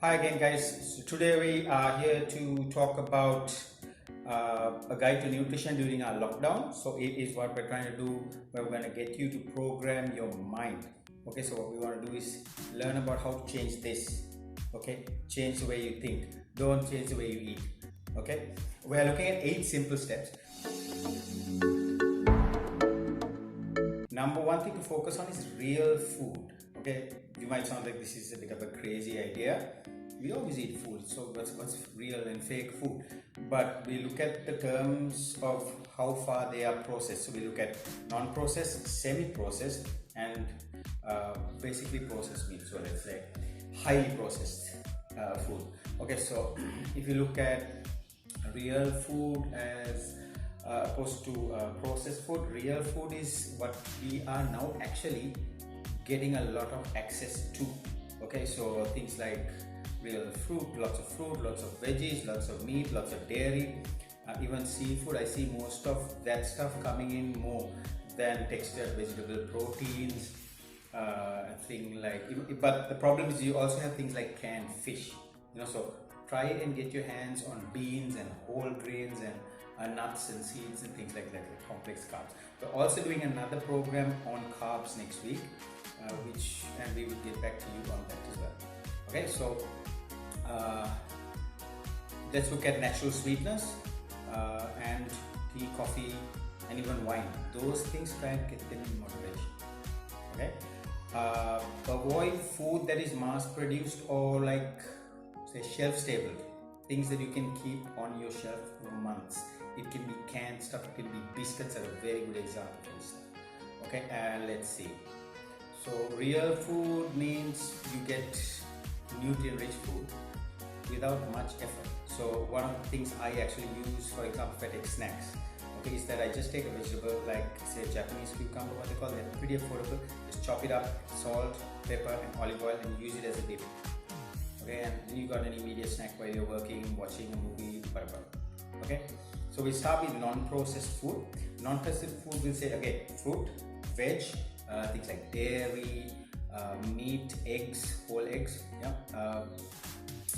Hi again, guys. So today we are here to talk about a guide to nutrition during our lockdown. So it is what we're trying to do, where we're going to get you to program your mind. Okay, so what we want to do is learn about how to change this. Okay, change the way you think. Don't change the way you eat. Okay, we're looking at 8 simple steps. Number one thing to focus on is real food. Okay, you might sound like this is a bit of a crazy idea. We always eat food, so what's real and fake food? But we look at the terms of how far they are processed. So we look at non-processed, semi-processed, and basically processed meat. So let's say highly processed food. Okay, so if you look at real food as opposed to processed food, real food is what we are now actually getting a lot of access to. Okay, so things like real fruit, lots of veggies, lots of meat, lots of dairy, even seafood. I see most of that stuff coming in more than textured vegetable proteins, thing like. But the problem is you also have things like canned fish. So try and get your hands on beans and whole grains and nuts and seeds and things like that, like complex carbs. We're also doing another program on carbs next week, and we will get back to you on that as well. Okay, so let's look at natural sweeteners and tea, coffee, and even wine. Those things, try and get them in moderation. Okay, avoid food that is mass produced or like say shelf stable, things that you can keep on your shelf for months. It can be canned stuff, it can be biscuits, are a very good example of this. Okay, and let's see. So real food means you get nutrient-rich food without much effort. So one of the things I actually use, for example, if I take snacks, okay, is that I just take a vegetable like say Japanese cucumber, what they call it, pretty affordable. Just chop it up, salt, pepper, and olive oil, and use it as a dip. Okay, and then you got an immediate snack while you're working, watching a movie, whatever. Okay, so we start with non-processed food. Non-processed food will say, okay, fruit, veg, things like dairy, meat, eggs, whole eggs, yeah,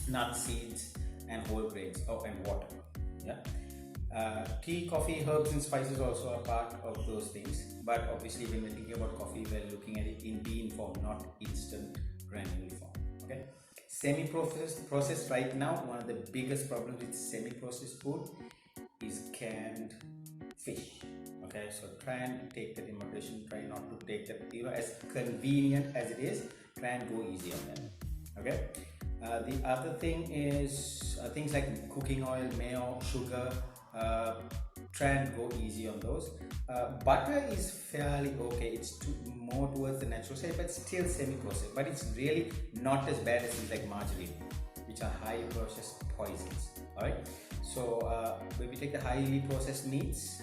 nuts, seeds, and whole grains, and water. Yeah, tea, coffee, herbs, and spices also are part of those things. But obviously, when we're thinking about coffee, we're looking at it in bean form, not instant granular form. Okay. Semi-processed right now, one of the biggest problems with semi-processed food is canned fish. Okay, so try and take that in moderation. Try not to take that, as convenient as it is, try and go easy on that. Okay, the other thing is things like cooking oil, mayo, sugar. Try and go easy on those. Butter is fairly okay. It's more towards the natural side, but still semi-processed. But it's really not as bad as things like margarine, which are highly processed poisons. Alright, so when we take the highly processed meats,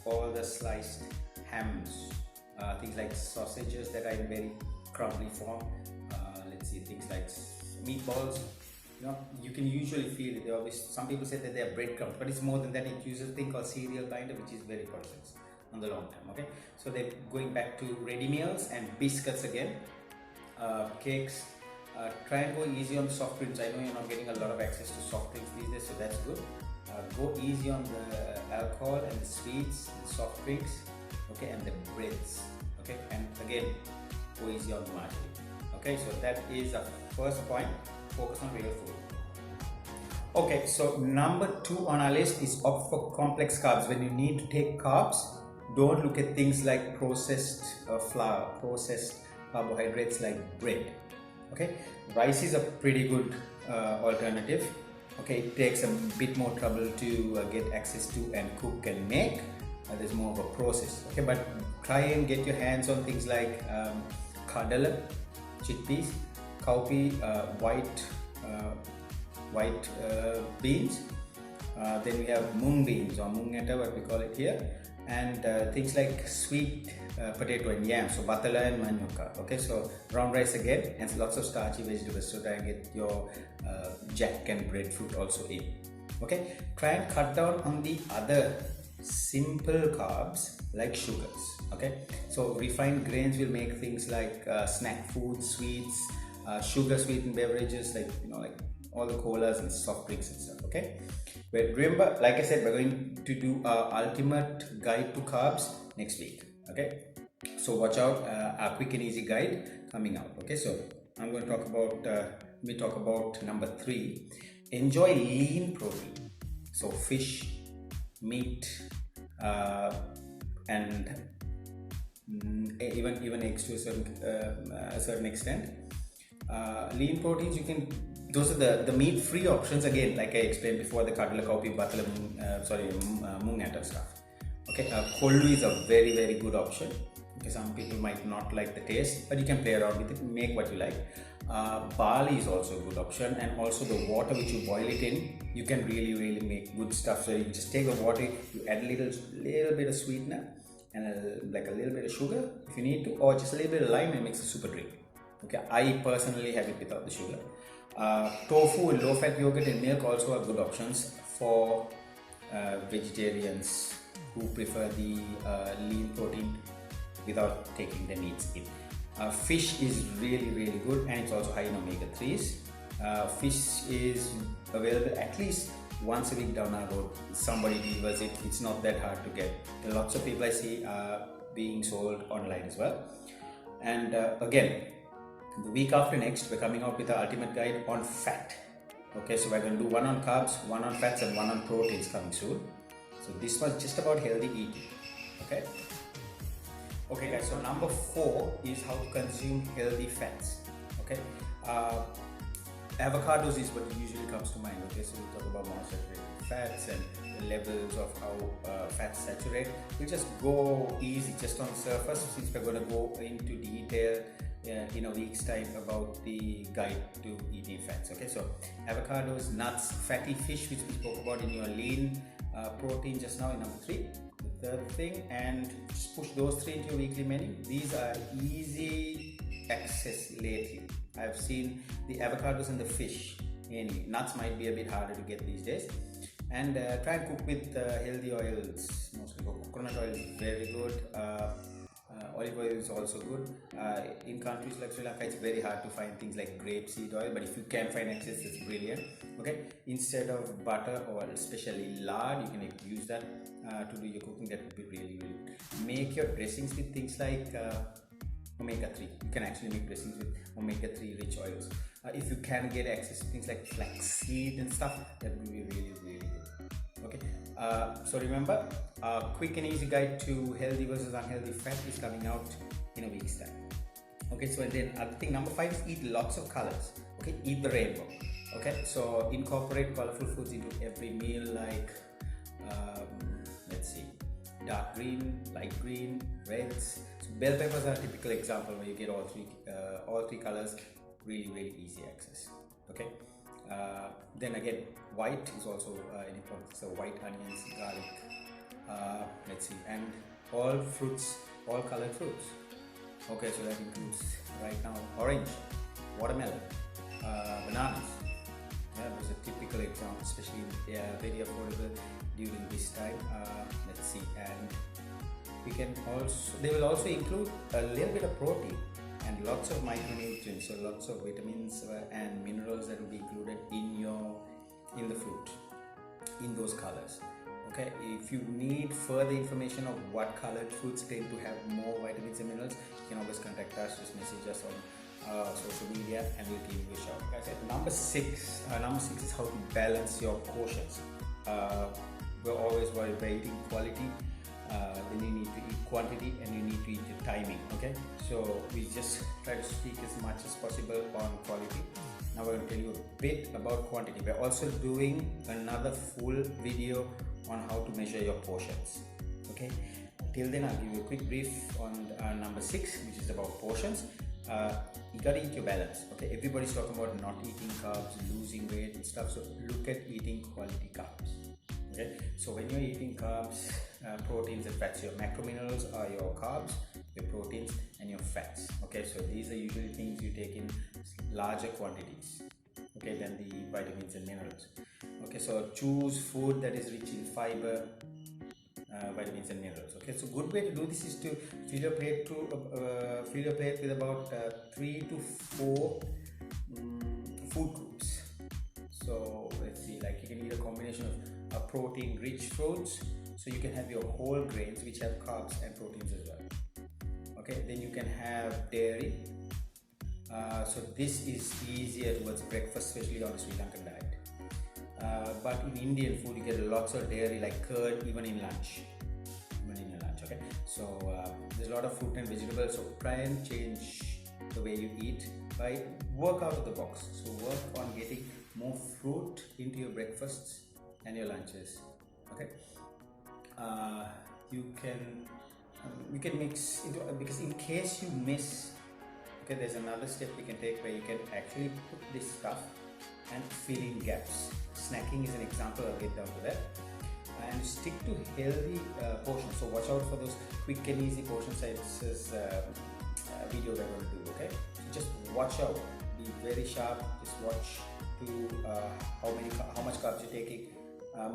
all the sliced hams, things like sausages that are in very crumbly form, let's see, things like meatballs. You can usually feel it. Some people say that they are breadcrumbs, but it's more than that. It uses a thing called cereal binder, which is very processed on the long term. Okay, so they're going back to ready meals and biscuits again, cakes. Try and go easy on the soft drinks. I know you're not getting a lot of access to soft drinks these days, so that's good. Go easy on the alcohol and the sweets, the soft drinks, okay, and the breads. Okay, and again, go easy on the margarine. Okay, so that is the first point. Focus on real food. Okay, so number 2 on our list is opt for complex carbs. When you need to take carbs, don't look at things like processed flour, processed carbohydrates like bread. Okay, rice is a pretty good alternative. Okay, it takes a bit more trouble to get access to and cook and make. There's more of a process. Okay, but try and get your hands on things like kadala, chickpeas, cowpea, white beans. Then we have mung beans or mungeta, what we call it here, and things like sweet potato and yam, so batala and manioka. Okay, so brown rice again, and lots of starchy vegetables. So try and get your jack and breadfruit also in. Okay, try and cut down on the other simple carbs like sugars. Okay, so refined grains will make things like snack food, sweets, sugar sweetened beverages like like all the colas and soft drinks and stuff. Okay, but remember, like I said, we're going to do our ultimate guide to carbs next week. Okay, so watch out, our quick and easy guide coming out. Okay, so I'm going to talk about number 3. Enjoy lean protein, so fish, meat, and even eggs to a certain extent. Lean proteins, you can, those are the meat free options, again like I explained before, the kadala kaupi batala mung and stuff. Okay, kollu is a very good option. Okay, some people might not like the taste, but you can play around with it, make what you like. Barley is also a good option, and also the water which you boil it in, you can really make good stuff. So you just take the water, you add a little bit of sweetener and like a little bit of sugar if you need to, or just a little bit of lime, and makes a super drink. Okay, I personally have it without the sugar. Tofu and low-fat yogurt and milk also are good options for vegetarians who prefer the lean protein without taking the meats in. Fish is really good, and it's also high in omega-3s. Fish is available at least once a week down our road. Somebody delivers it. It's not that hard to get. Lots of people I see are being sold online as well. And again, the week after next, we're coming out with the ultimate guide on fat. Okay, so we're going to do one on carbs, one on fats, and one on proteins coming soon. So this was just about healthy eating. Okay guys, so number 4 is how to consume healthy fats. Okay, avocados is what usually comes to mind. Okay, so we talk about monounsaturated fats and the levels of how fats saturate. We'll just go easy just on the surface, since we're going to go into detail in a week's time about the guide to eating fats. Okay, so avocados, nuts, fatty fish, which we spoke about in your lean protein just now in number 3. The third thing, and just push those 3 into your weekly menu. These are easy access lately. I've seen the avocados and the fish. Mainly nuts might be a bit harder to get these days, and try and cook with healthy oils. Mostly coconut oil is very good. Olive oil is also good. In countries like Sri Lanka, it's very hard to find things like grapeseed oil, but if you can find excess, it's brilliant. Okay, instead of butter or especially lard, you can use that to do your cooking. That would be really good. Make your dressings with things like omega-3. You can actually make dressings with omega-3 rich oils. If you can get access to things like flaxseed and stuff, that would be really good. Okay, so remember, a quick and easy guide to healthy versus unhealthy fat is coming out in a week's time. Okay, so and then other thing, number 5 is eat lots of colors. Okay, eat the rainbow. Okay, so incorporate colorful foods into every meal, like let's see, dark green, light green, reds. So bell peppers are a typical example where you get all three colors, really easy access. Okay, then again, white is also an important, so white onions, garlic, let's see, and all fruits, all colored fruits. Okay, so that includes right now orange, watermelon, bananas. Yeah, those are typical examples, especially very affordable during this time. Let's see, and we can also, they will also include a little bit of protein and lots of micronutrients, so lots of vitamins and minerals that will be included in the fruit, in those colors. Okay, if you need further information of what colored fruits tend to have more vitamins and minerals, you can always contact us, just message us on social media, and we'll give you a shout. Like I said, number six is how to balance your portions. We're always worried about eating quality, then you need to eat quantity, and you need to eat your timing. Okay, so we just try to speak as much as possible on quality. Now we're going to tell you a bit about quantity. We're also doing another full video on how to measure your portions. Okay, till then I'll give you a quick brief on number 6, which is about portions. You gotta eat your balance. Okay, everybody's talking about not eating carbs, losing weight and stuff, so look at eating quality carbs. Okay, so when you're eating carbs, proteins and fats, your macrominerals are your carbs, your proteins and your fats. Okay, so these are usually things you take in larger quantities, okay, than the vitamins and minerals. Okay, so choose food that is rich in fiber, vitamins and minerals. Okay, so good way to do this is to fill your plate with about 3 to 4 food groups. So let's see, like you can eat a combination of protein rich foods. So you can have your whole grains which have carbs and proteins as well. Okay, then you can have dairy. So this is easier towards breakfast, especially on a Sri Lankan diet. But in Indian food you get lots of dairy like curd even in lunch. Okay, so there's a lot of fruit and vegetables, so try and change the way you eat by work out of the box. So work on getting more fruit into your breakfasts and your lunches. Okay, you can mix into, because in case you miss, okay, there's another step you can take where you can actually put this stuff and fill in gaps. Snacking is an example. I'll get down to that. And stick to healthy portions. So watch out for those quick and easy portion sizes video that we're going to do. Okay, so just watch out. Be very sharp. Just watch to how much carbs you're taking.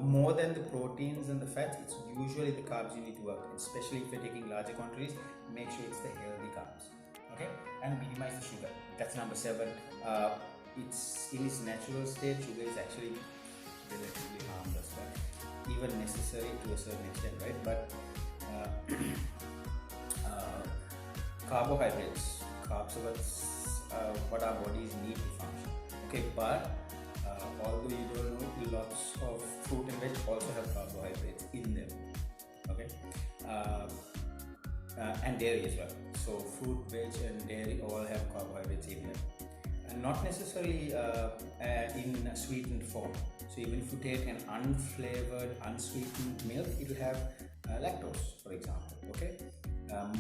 More than the proteins and the fats, it's usually the carbs you need to work, especially if you're taking larger quantities. Make sure it's the healthy carbs. Okay, and minimize the sugar. That's number 7. It's in its natural state. Sugar is actually relatively harmless, right? Even necessary to a certain extent, right? But carbohydrates, carbs are what our bodies need to function. Okay, but although you don't know, lots of fruit and veg also have carbohydrates in them. Okay, and dairy as well. So fruit, veg, and dairy all have carbohydrates in them, and not necessarily in a sweetened form. So even if you take an unflavored, unsweetened milk, it will have lactose, for example. Okay,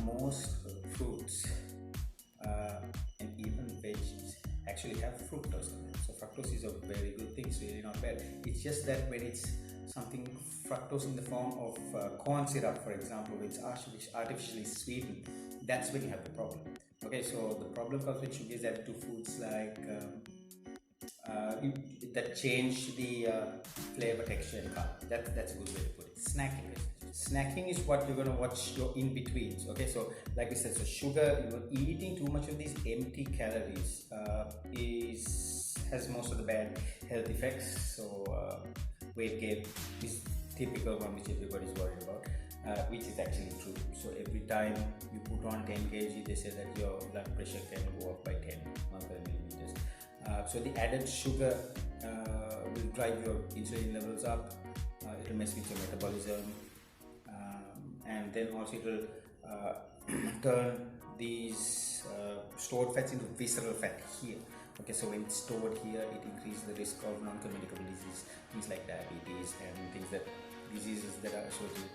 most fruits and even veggies actually have fructose in it. So fructose is a very good thing. It's really not bad. It's just that when it's something fructose in the form of corn syrup, for example, which is artificially sweetened, that's when you have the problem. Okay, so the problem comes with sugar is added to foods like that change the flavor, texture, and color. That's a good way to put it. Snacking is what you're going to watch your in-betweens. Okay, so like I said, so sugar, eating too much of these empty calories has most of the bad health effects. So weight gain is typical one which everybody's worried about, which is actually true. So every time you put on 10 kg, they say that your blood pressure can go up by 10 millimeters. So the added sugar will drive your insulin levels up. It will mess with your metabolism, and then also it will turn these stored fats into visceral fat here. Okay, so when it's stored here, it increases the risk of non-communicable disease, things like diabetes and diseases that are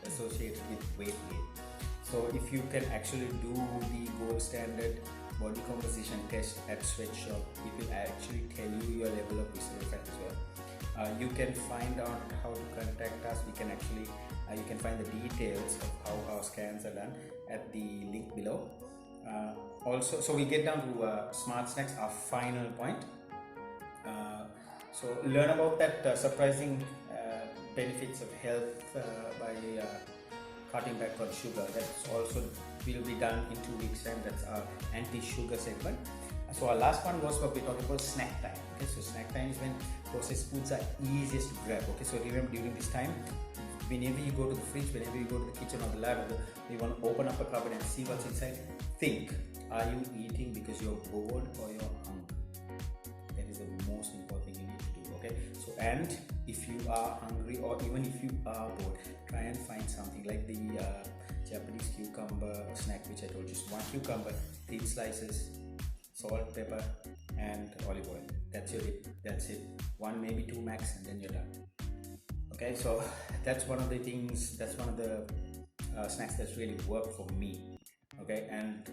associated with weight gain. So if you can actually do the gold standard body composition test at Sweatshop, it will actually tell you your level of visceral fat as well. You can find out how to contact us. We can actually you can find the details of how our scans are done at the link below. Also, so we get down to smart snacks, our final point. So learn about that surprising benefits of health by cutting back on sugar. That's also will be done in 2 weeks time. That's our anti-sugar segment. So our last one was what we talked about, snack time. Okay, so snack time is when processed foods are easiest to grab. Okay, so remember during this time, whenever you go to the fridge, whenever you go to the kitchen or the lab, you want to open up a cupboard and see what's inside. Think, are you eating because you're bored or you're hungry? That is the most important thing you need to do. Okay, so and if you are hungry or even if you are bored, try and find something like the Japanese cucumber snack, which I told you. Just 1 cucumber, thin slices, salt, pepper, and olive oil. That's your dip. That's it. 1, maybe 2 max, and then you're done. Okay, so that's one of the things. That's one of the snacks that's really worked for me. Okay, and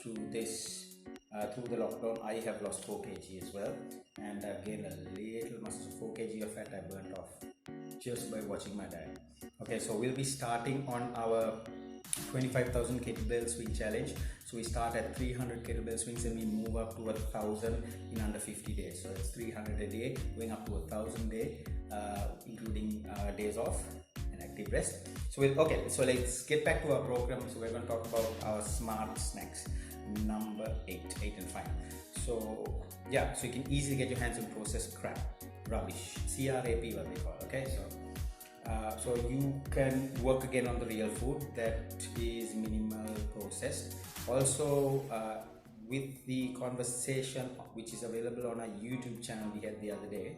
through the lockdown, I have lost 4 kg as well, and I've gained a little muscle. 4 kg of fat I burnt off just by watching my diet. Okay, so we'll be starting on our 25,000 kettlebell swing challenge. So we start at 300 kettlebell swings and we move up to 1,000 in under 50 days. So that's 300 a day, going up to 1,000 a day, including days off and active rest. So so let's get back to our program. So we're going to talk about our smart snacks. number 8 and final. So yeah, so you can easily get your hands on processed crap, rubbish, CRAP what they call, okay? So you can work again on the real food that is minimal processed. Also, with the conversation which is available on our YouTube channel we had the other day,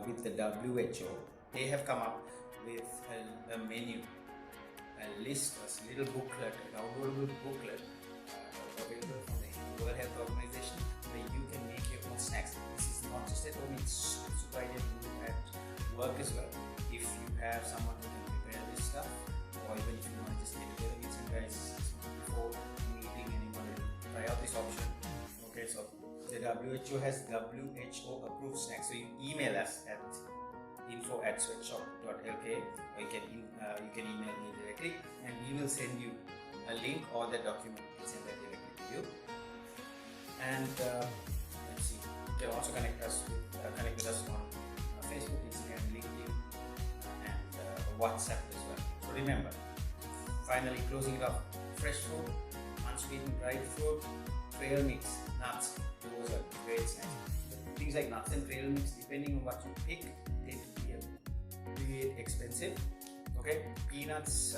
with the WHO, they have come up with a menu, a list, a little booklet, a downloadable booklet available from the World Health Organization, where you can make your own snacks. This is not just at home, it's super ideal to do at work as well. If you have someone who can prepare this stuff, or even if you want to just get together with some guys before meeting and you want to try out this option. Okay, so the WHO has WHO approved snacks. So you email us at info@sweatshop.lk, or you can email me directly and we will send you a link, or the document will send that directly to you. And let's see, you can also connect with us on Facebook, Instagram, LinkedIn, and WhatsApp as well. So remember, finally closing it off, fresh fruit, unsweetened dried fruit, trail mix, nuts, those are great snacks. Things like nuts and trail mix, depending on what you pick, tend to be a bit expensive. Okay, peanuts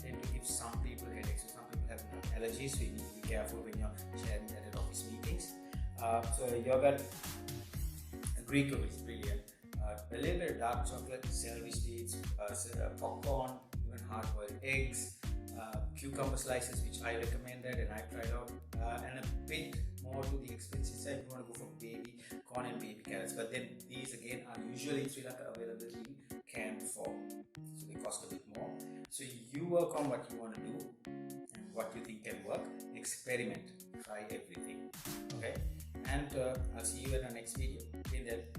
tend to give some people headaches, so some people have allergies, so you need to be careful when you're sharing that at office meetings. So yogurt, Greek yogurt is brilliant. A little bit of dark chocolate, celery seeds, popcorn, even hard-boiled eggs, cucumber slices, which I recommended and I tried out, and a bit more to the expensive side. You want to go for baby corn and baby carrots, but then these again are usually in Sri Lanka available in canned form, so they cost a bit more. So you work on what you want to do and what you think can work. Experiment, try everything. Okay, and I'll see you in our next video. In that.